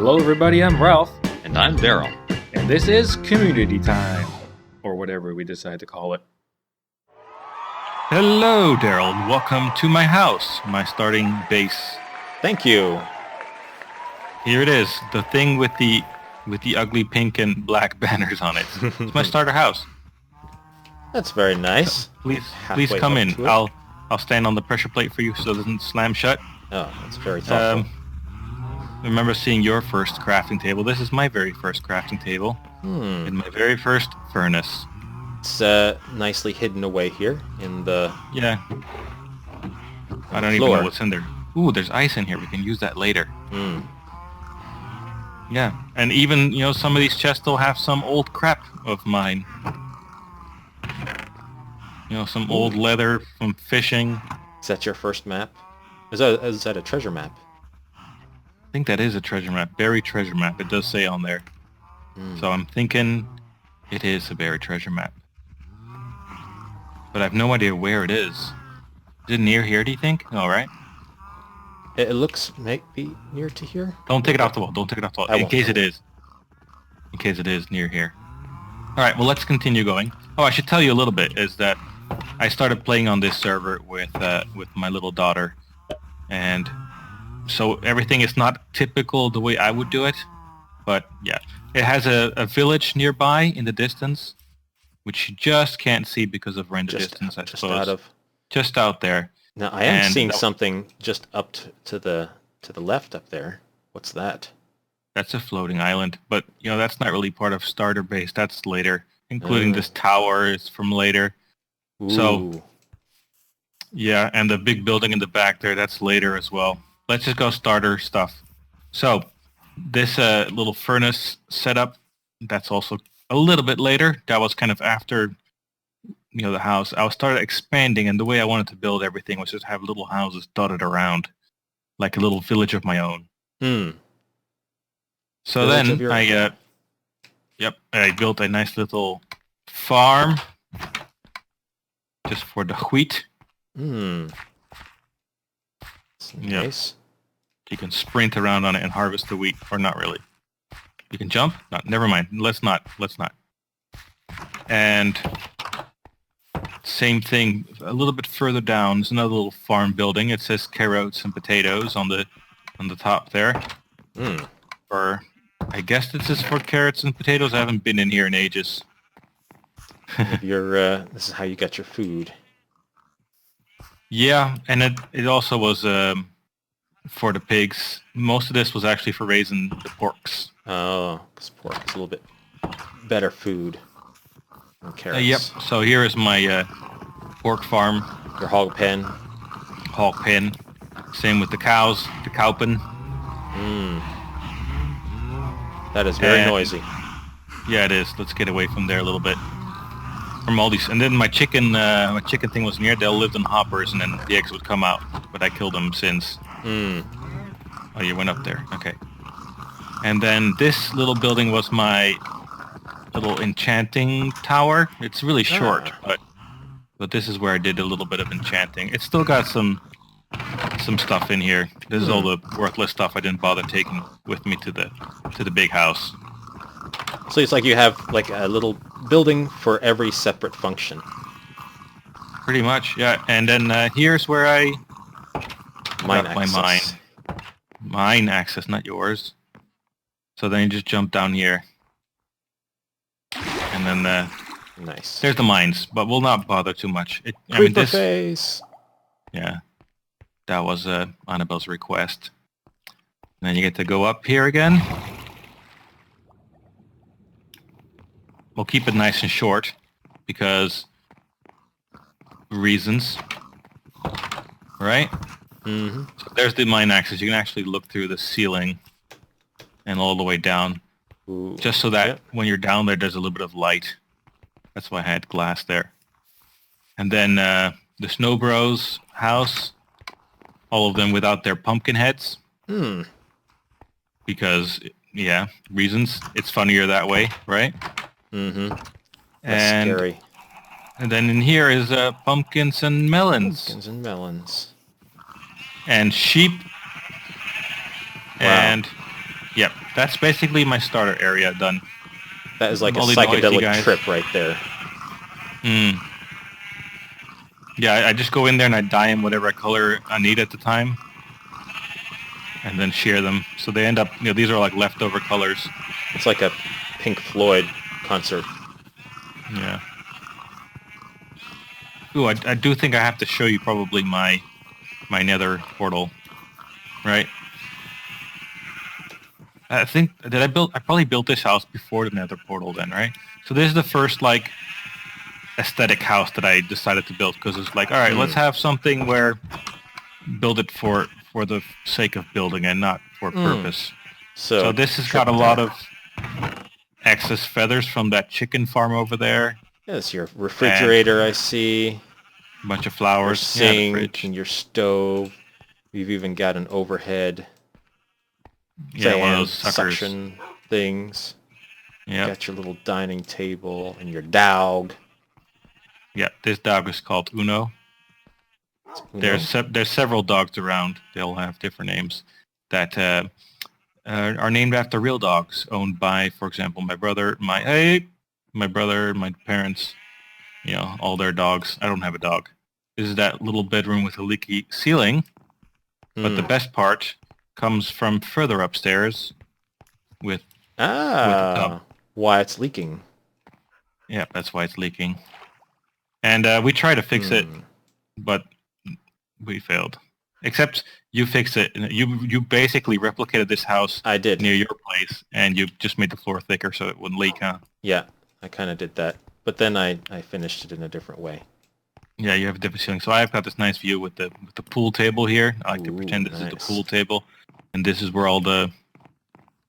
Hello everybody, I'm Ralph, And I'm Darryl. and this is Community Time, or whatever we decide to call it. Hello, Darryl. Welcome to my house, my starting base. Thank you. Here it is, the thing with the ugly pink and black banners on it. It's my starter house. That's very nice. Please Halfway come up in. to it. I'll stand on the pressure plate for you so it doesn't slam shut. Oh, that's very thoughtful. Remember seeing your first crafting table. This is my very first crafting table. And my very first furnace. It's nicely hidden away here in the Yeah. I don't even floor. know what's in there. Ooh, there's ice in here. We can use that later. Yeah, and even, some of these chests will have some old crap of mine. Some old leather from fishing. Is that your first map? Is that a treasure map? I think that is a treasure map. Buried treasure map. It does say on there. So I'm thinking it is a buried treasure map. But I have no idea where it is. Is it near here, do you think? All right. It looks maybe near to here. Don't take it off the wall. Don't take it off the wall. I In won't. case it is. In case it is near here. All right, well, let's continue going. Oh, I should tell you a little bit, is that I started playing on this server with my little daughter. And so everything is not typical the way I would do it. But, yeah. It has a village nearby in the distance, which you just can't see because of render distance, I suppose. Just out there. Now I am seeing something just up to the left up there. What's that? That's a floating island, but that's not really part of starter base. That's later, including this tower is from later. Ooh. So yeah, and the big building in the back there, that's later as well. Let's just go starter stuff. So this little furnace setup, that's also a little bit later. That was kind of after the house. I started expanding, and the way I wanted to build everything was just have little houses dotted around, like a little village of my own. So Village then I built a nice little farm just for the wheat. That's nice. You can sprint around on it and harvest the wheat, or not really. You can jump? No, never mind. Let's not. And same thing, a little bit further down, there's another little farm building. It says carrots and potatoes on the top there. I guess this is for carrots and potatoes. I haven't been in here in ages. This is how you get your food. Yeah, and it also was for the pigs. Most of this was actually for raising the porks. Oh, because pork is a little bit better food than carrots. Yep, so here is my pork farm. Your hog pen. Hog pen. Same with the cows, the cow pen. That is very noisy. Yeah, it is. Let's get away from there a little bit. From all these, and then my chicken thing was near. They all lived in hoppers, and then the eggs would come out. But I killed them since. Oh, you went up there. Okay. And then this little building was my little enchanting tower. It's really short, but this is where I did a little bit of enchanting. It's still got some stuff in here. This is all the worthless stuff I didn't bother taking with me to the big house. So it's like you have like a little building for every separate function. Pretty much, yeah. And then here's where I Mine got my access. mine access, not yours. So then you just jump down here, and then Nice. there's the mines. But we'll not bother too much. Creeper face. Yeah, that was Annabelle's request. And then you get to go up here again. We'll keep it nice and short because reasons, right? So there's the mine access. You can actually look through the ceiling and all the way down, just so that when you're down there's a little bit of light. That's why I had glass there. And then the Snow Bros house, all of them without their pumpkin heads. Because, reasons. It's funnier that way, right? That's And scary. And then in here is pumpkins and melons. Pumpkins and melons. And sheep. Wow. And Yep, that's basically my starter area done. That is like a All the noisy psychedelic guys. trip right there. Yeah, I just go in there and I dye them whatever color I need at the time, and then shear them. So they end up, these are like leftover colors. It's like a Pink Floyd concert. Yeah. Ooh, I do think I have to show you probably my nether portal, right? I think, I probably built this house before the nether portal then, right? So this is the first, like, aesthetic house that I decided to build, because it's like, all right, let's have something where build it for the sake of building and not for purpose. So this has got a lot of excess feathers from that chicken farm over there. Yeah, it's your refrigerator, I see. A bunch of flowers. Your sink and your stove. We've even got an overhead fan, one of those suckers. suction things. Yeah. Got your little dining table and your dog. Yeah, this dog is called Uno. There's several dogs around. They all have different names that are named after real dogs owned by, for example, my brother, my parents, all their dogs. I don't have a dog. This is that little bedroom with a leaky ceiling. But the best part comes from further upstairs with the tub. Why it's leaking. Yeah, that's why it's leaking. And we tried to fix it, but we failed. Except you fixed it. You basically replicated this house. I did. Near your place, and you just made the floor thicker so it wouldn't leak, huh? Yeah, I kind of did that. But then I finished it in a different way. Yeah, you have a different ceiling. So I've got this nice view with the pool table here. I like to pretend this is the pool table. And this is where all the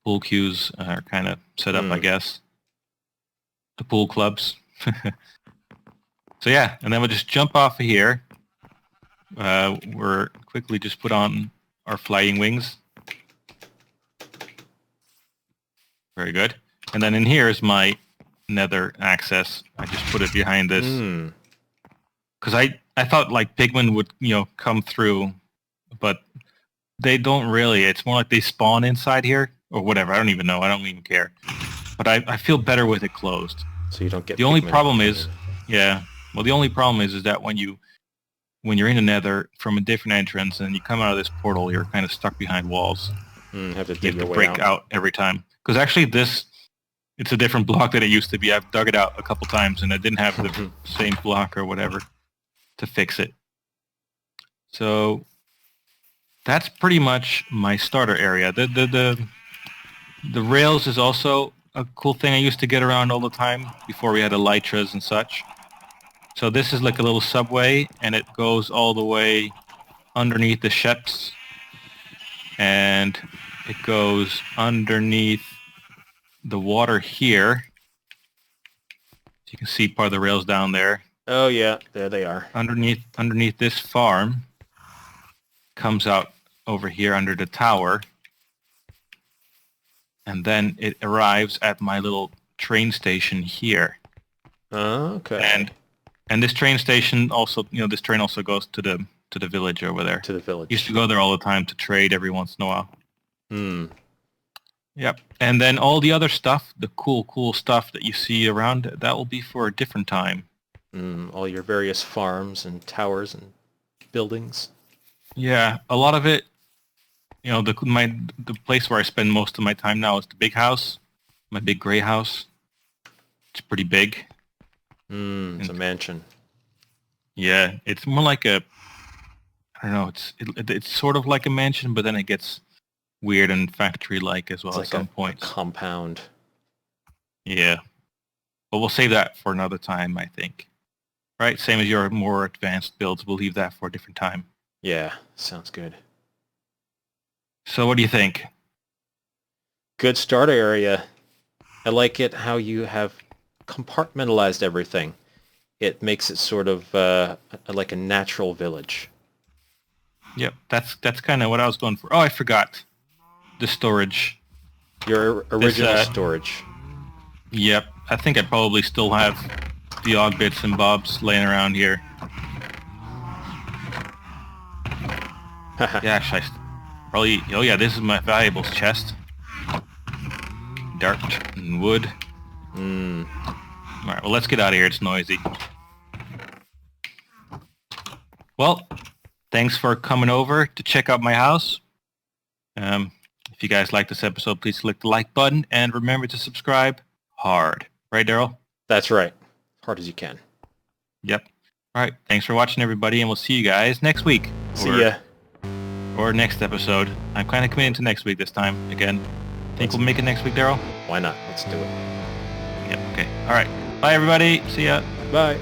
pool cues are kind of set up, I guess. The pool clubs. So yeah, and then we'll just jump off of here. We're quickly just put on our flying wings. Very good. And then in here is my nether access. I just put it behind this. Because I thought like pigmen would, come through, but they don't really. It's more like they spawn inside here or whatever. I don't even know. I don't even care. But I feel better with it closed. So you don't get the only problem is, well, the only problem is that when you're in the nether from a different entrance and you come out of this portal, you're kind of stuck behind walls. Have to dig you have your to way break out every time. Because actually it's a different block than it used to be. I've dug it out a couple times and I didn't have the same block or whatever to fix it. So that's pretty much my starter area. The rails is also a cool thing I used to get around all the time before we had elytras and such. So this is like a little subway, and it goes all the way underneath the ships, and it goes underneath the water here. You can see part of the rails down there. Oh yeah, there they are. Underneath this farm, comes out over here under the tower, and then it arrives at my little train station here. Oh, okay. And this train station also, this train also goes to the village over there. To the village. Used to go there all the time to trade every once in a while. Yep. And then all the other stuff, the cool stuff that you see around, that will be for a different time. All your various farms and towers and buildings. Yeah, a lot of it, the place where I spend most of my time now is the big house, my big gray house. It's pretty big. It's a mansion. Yeah, it's more like I don't know, it's sort of like a mansion, but then it gets weird and factory-like as well at some point. A compound. Yeah. But we'll save that for another time, I think. Right? Same as your more advanced builds. We'll leave that for a different time. Yeah, sounds good. So what do you think? Good starter area. I like it how you have compartmentalized everything. It makes it sort of like a natural village. Yep, that's kind of what I was going for. Oh, I forgot. The storage. Your original storage. Yep, I think I probably still have the odd bits and bobs laying around here. Yeah, actually, probably. Oh yeah, this is my valuables chest. dirt and wood. Alright, well let's get out of here, it's noisy. Well, thanks for coming over to check out my house. If you guys like this episode, please click the like button and remember to subscribe hard. Right, Darryl? That's right. Hard as you can. Yep. Alright, thanks for watching everybody, and we'll see you guys next week. See ya. Or next episode. I'm kind of committing to next week this time, again. Think we'll make it next week, Darryl? Why not? Let's do it. Yep, okay. Alright. Bye, everybody. See ya. Bye.